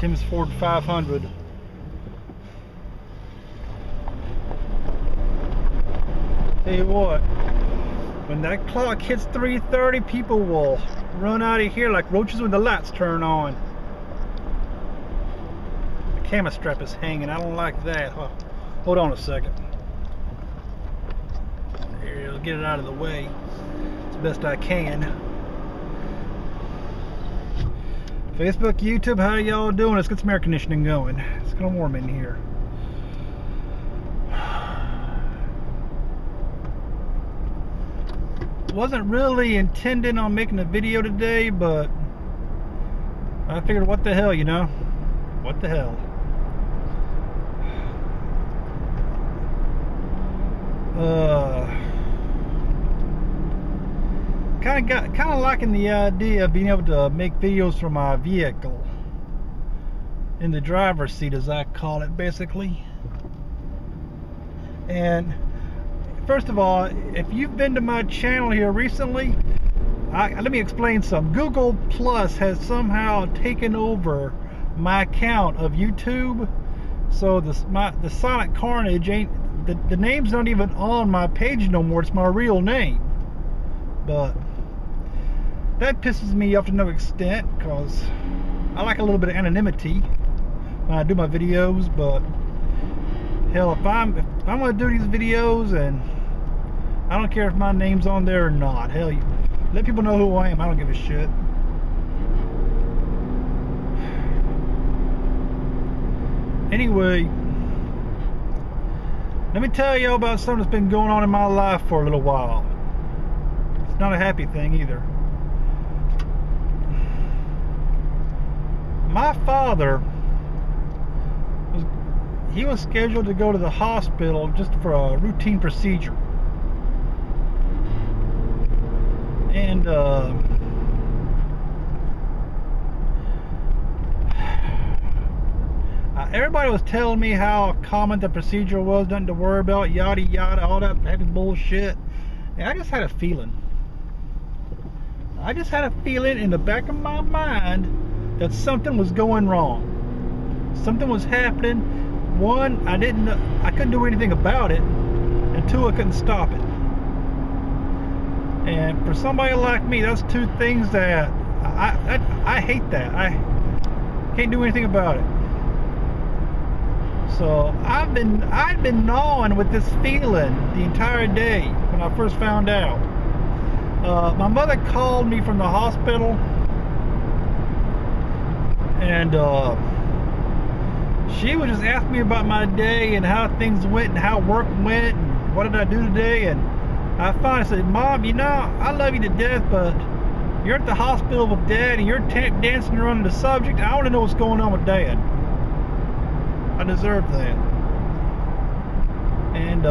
Tim's Ford 500. Tell you what, when that clock hits 3:30, people will run out of here like roaches when the lights turn on. The camera strap is hanging. I don't like that. Hold on a second. Here, I'll get it out of the way as best I can. Facebook, YouTube, how y'all doing? Let's get some air conditioning going. It's kind of warm in here. Wasn't really intending on making a video today, but I figured, what the hell, you know? What the hell? Kind of liking the idea of being able to make videos from my vehicle in the driver's seat, as I call it, basically. And first of all, if you've been to my channel here recently, let me explain something. Google Plus has somehow taken over my account of YouTube, so the Sonic Carnage ain't, the name's not even on my page no more. It's my real name. But that pisses me off to no extent, because I like a little bit of anonymity when I do my videos. But hell, if I'm gonna do these videos, and I don't care if my name's on there or not, hell, you let people know who I am. I don't give a shit. Anyway, let me tell you about something that's been going on in my life for a little while. It's not a happy thing either. My father was scheduled to go to the hospital just for a routine procedure. And everybody was telling me how common the procedure was, nothing to worry about, yada yada, all that heavy bullshit. And I just had a feeling. I just had a feeling in the back of my mind that something was going wrong. Something was happening. One, I couldn't do anything about it, and two, I couldn't stop it. And for somebody like me, that's two things that I hate. That I can't do anything about it. So I'd been gnawing with this feeling the entire day when I first found out. My mother called me from the hospital, and she was just asking me about my day and how things went and how work went and what did I do today. And I finally said, Mom, you know, I love you to death, but you're at the hospital with Dad and you're dancing around the subject. I want to know what's going on with Dad. I deserve that. And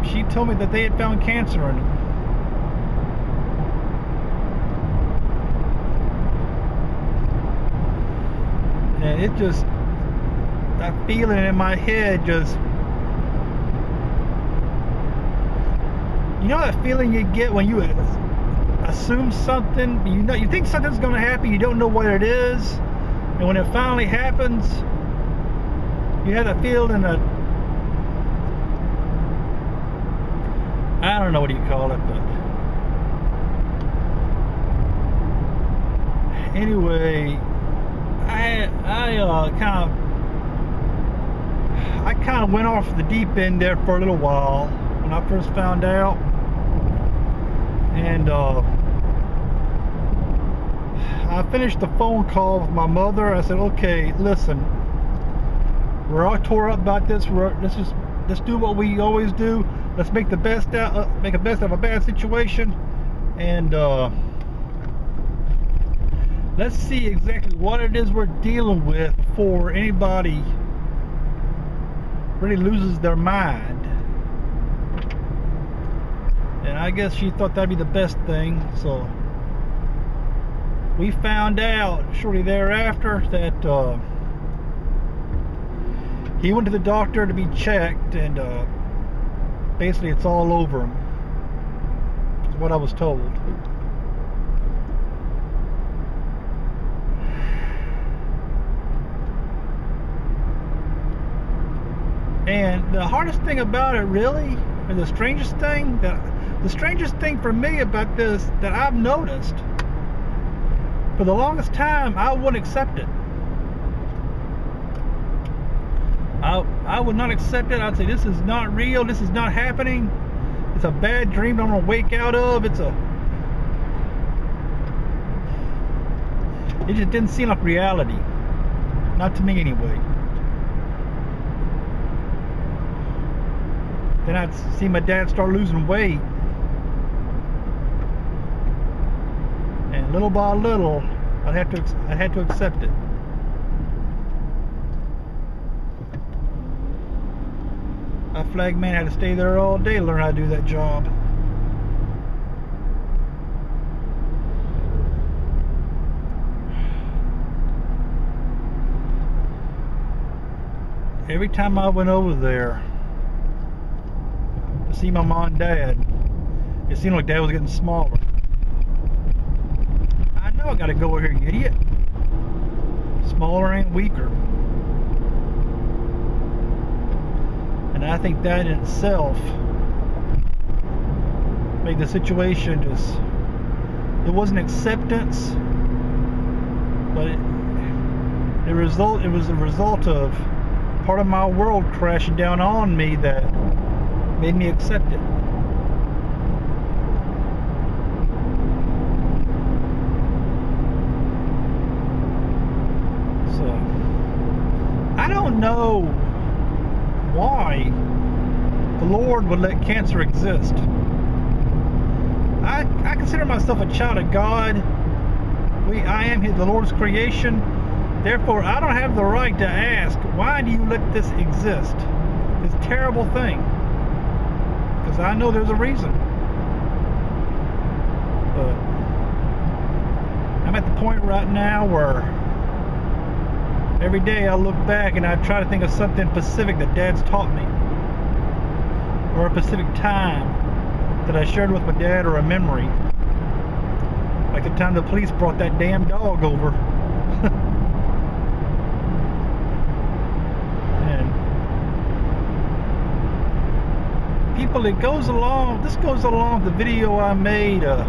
she told me that they had found cancer in him. And it just, that feeling in my head just, you know that feeling you get when you assume something, you think something's going to happen, you don't know what it is, and when it finally happens, you have that feeling that, I don't know what you call it, but anyway, I kind of went off the deep end there for a little while when I first found out. And I finished the phone call with my mother. I said, okay, listen, we're all tore up about this. Let's do what we always do. Let's make the best out of a bad situation, and let's see exactly what it is we're dealing with before anybody really loses their mind. And I guess she thought that'd be the best thing, so we found out shortly thereafter that he went to the doctor to be checked, and basically it's all over him, is what I was told. And the hardest thing about it, really, and the strangest thing for me about this that I've noticed, for the longest time, I wouldn't accept it. I would not accept it. I'd say, this is not real. This is not happening. It's a bad dream I'm gonna wake out of. It just didn't seem like reality. Not to me, anyway. Then I'd see my dad start losing weight, and little by little, I'd have to accept it. That flag man had to stay there all day to learn how to do that job. Every time I went over there to see my mom and dad, it seemed like Dad was getting smaller. I know I gotta go over here, you idiot. Smaller and weaker. And I think that in itself made the situation just, it wasn't acceptance, but it was a result of part of my world crashing down on me that made me accept it. So I don't know why the Lord would let cancer exist. I consider myself a child of God. I am the Lord's creation. Therefore, I don't have the right to ask, why do you let this exist? This terrible thing. Because I know there's a reason. But I'm at the point right now where every day I look back and I try to think of something specific that Dad's taught me, or a specific time that I shared with my dad, or a memory, like the time the police brought that damn dog over. And people, this goes along with the video I made a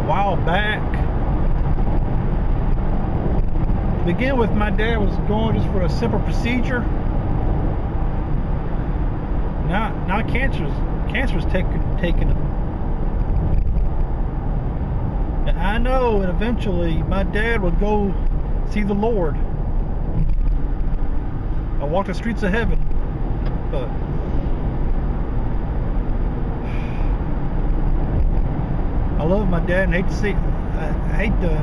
while back. To begin with, my dad was going just for a simple procedure. Now cancer's taking him. And I know, and eventually my dad would go see the Lord. I walk the streets of heaven, but I love my dad and I hate to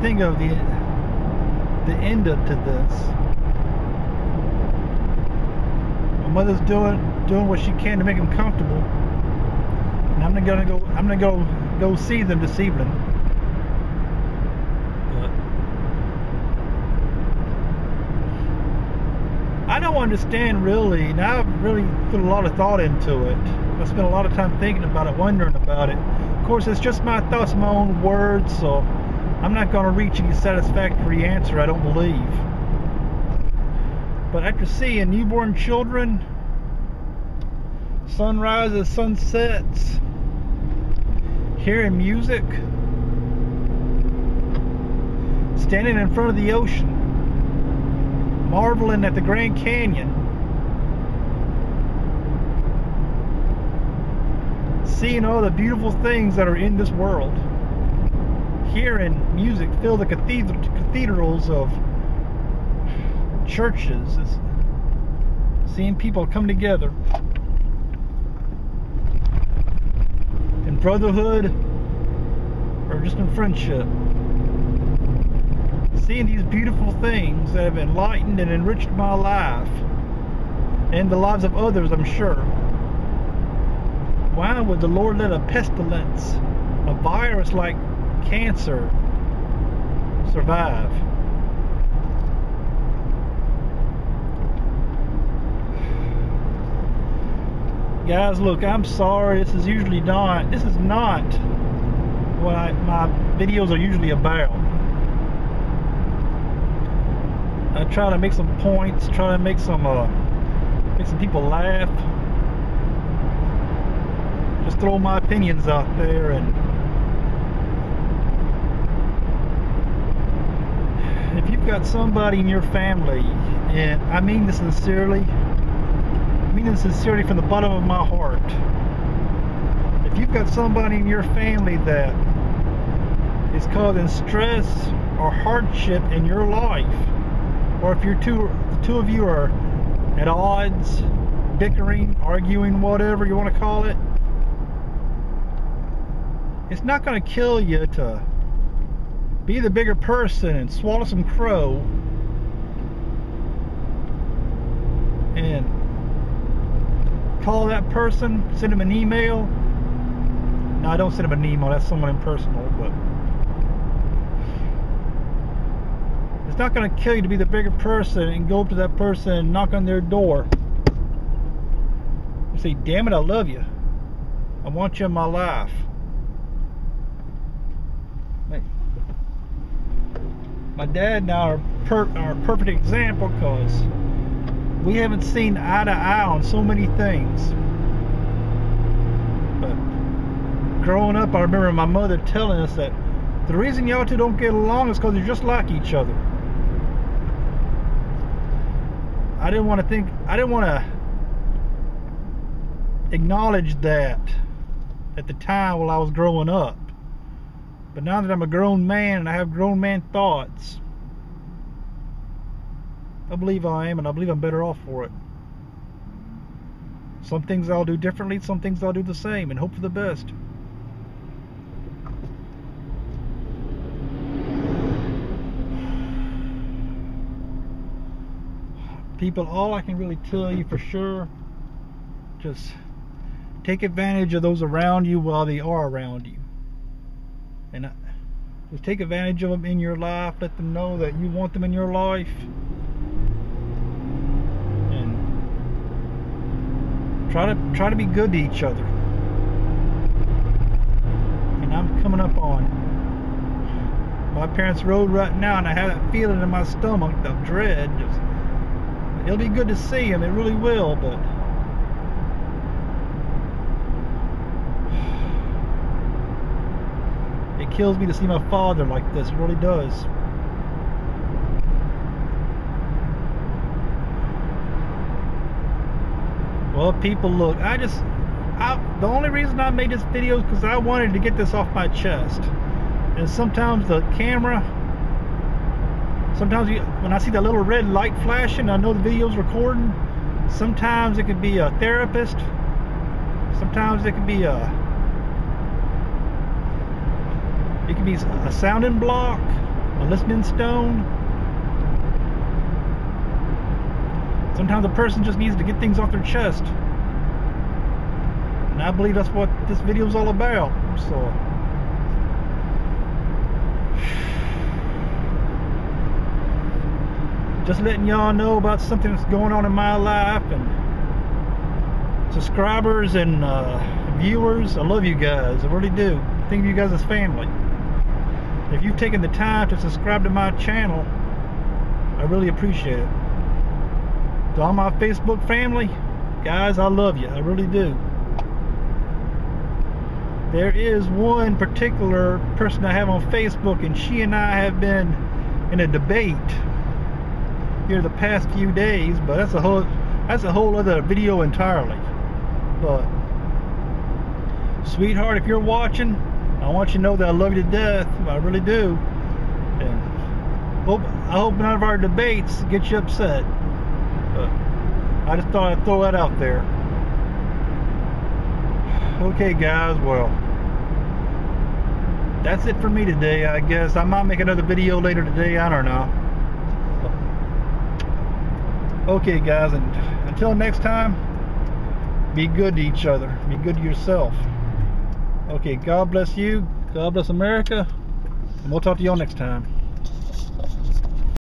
think of the end to this. My mother's doing what she can to make him comfortable, and I'm gonna go see them this evening. But I don't understand, really, and I've really put a lot of thought into it. I spent a lot of time thinking about it, wondering about it. Of course, it's just my thoughts, my own words, so I'm not going to reach any satisfactory answer, I don't believe. But after seeing newborn children, sunrises, sunsets, hearing music, standing in front of the ocean, marveling at the Grand Canyon, seeing all the beautiful things that are in this world, hearing music fill the cathedrals of churches, seeing people come together in brotherhood or just in friendship, seeing these beautiful things that have enlightened and enriched my life and the lives of others, I'm sure. Why would the Lord let a pestilence, a virus like cancer, survive? Guys, look, I'm sorry, this is not what my videos are usually about. I try to make some points, try to make some make some people laugh. Just throw my opinions out there, and if you've got somebody in your family, and I mean this sincerely, from the bottom of my heart, if you've got somebody in your family that is causing stress or hardship in your life, or if the two of you are at odds, bickering, arguing, whatever you want to call it, it's not going to kill you to be the bigger person and swallow some crow and call that person, send them an email. No, I don't send them an email, that's someone impersonal, but it's not going to kill you to be the bigger person and go up to that person and knock on their door and say, damn it, I love you. I want you in my life. Hey. My dad and I are a perfect example, because we haven't seen eye to eye on so many things. But growing up, I remember my mother telling us that the reason y'all two don't get along is because you're just like each other. I didn't want to acknowledge that at the time while I was growing up. But now that I'm a grown man and I have grown man thoughts, I believe I am, and I believe I'm better off for it. Some things I'll do differently, some things I'll do the same, and hope for the best. People, all I can really tell you for sure, just take advantage of those around you while they are around you. And just take advantage of them in your life. Let them know that you want them in your life. And try to be good to each other. And I'm coming up on my parents' road right now, and I have that feeling in my stomach of dread. It'll be good to see him, it really will, but it kills me to see my father like this. It really does. Well, people, look, the only reason I made this video is because I wanted to get this off my chest. And sometimes the camera, when I see that little red light flashing, I know the video's recording. Sometimes it could be a therapist. Sometimes it could be a sounding block, a listening stone. Sometimes a person just needs to get things off their chest. And I believe that's what this video is all about. So just letting y'all know about something that's going on in my life. And subscribers and viewers, I love you guys, I really do. I think of you guys as family. If you've taken the time to subscribe to my channel, I really appreciate it. To all my Facebook family, guys, I love you, I really do. There is one particular person I have on Facebook, and she and I have been in a debate here the past few days, but that's a whole other video entirely. But sweetheart, if you're watching, I want you to know that I love you to death. I really do. And I hope none of our debates get you upset. But I just thought I'd throw that out there. Okay, guys, well, that's it for me today, I guess. I might make another video later today, I don't know. Okay, guys, and until next time, be good to each other. Be good to yourself. Okay, God bless you. God bless America. And we'll talk to y'all next time.